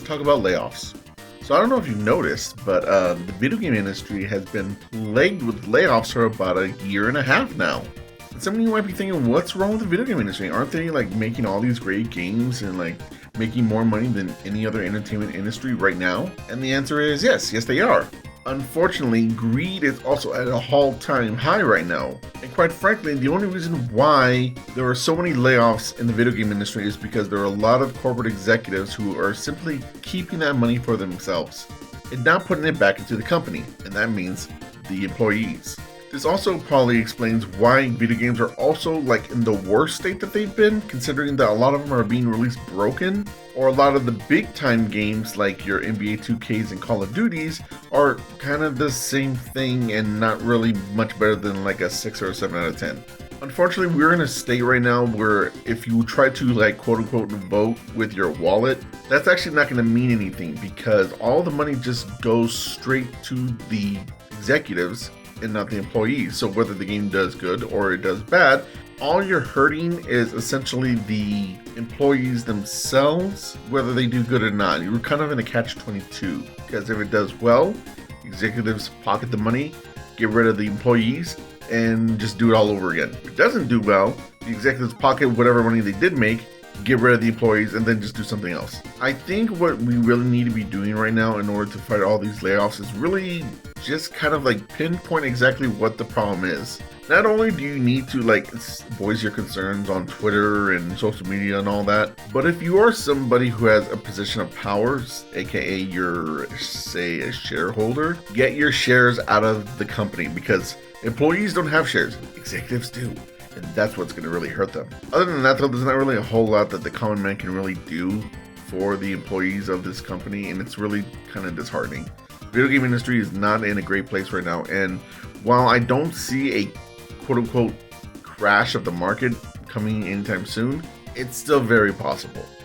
talk about layoffs. So I don't know if you've noticed, but the video game industry has been plagued with layoffs for about a year and a half now. And some of you might be thinking, what's wrong with the video game industry? Aren't they like making all these great games and like making more money than any other entertainment industry right now? And the answer is yes they are. Unfortunately, greed is also at a all-time high right now. And quite frankly, the only reason why there are so many layoffs in the video game industry is because there are a lot of corporate executives who are simply keeping that money for themselves and not putting it back into the company, and that means the employees. This also probably explains why video games are also like in the worst state that they've been, considering that a lot of them are being released broken, or a lot of the big time games like your NBA 2Ks and Call of Duties are kind of the same thing and not really much better than like a 6 or a 7 out of 10. Unfortunately, we're in a state right now where if you try to like quote unquote vote with your wallet, that's actually not going to mean anything because all the money just goes straight to the executives and not the employees. So whether the game does good or it does bad, all you're hurting is essentially the employees themselves, whether they do good or not. You're kind of in a catch-22 because if it does well, executives pocket the money, get rid of the employees, and just do it all over again. If it doesn't do well, the executives pocket whatever money they did make, get rid of the employees, and then just do something else. I think what we really need to be doing right now in order to fight all these layoffs is really just kind of like pinpoint exactly what the problem is. Not only do you need to like voice your concerns on Twitter and social media and all that, but if you are somebody who has a position of power, aka you're, say, a shareholder, get your shares out of the company because employees don't have shares, executives do. And that's what's going to really hurt them. Other than that, though, there's not really a whole lot that the common man can really do for the employees of this company, and it's really kind of disheartening. The video game industry is not in a great place right now, and while I don't see a quote-unquote crash of the market coming anytime soon, it's still very possible.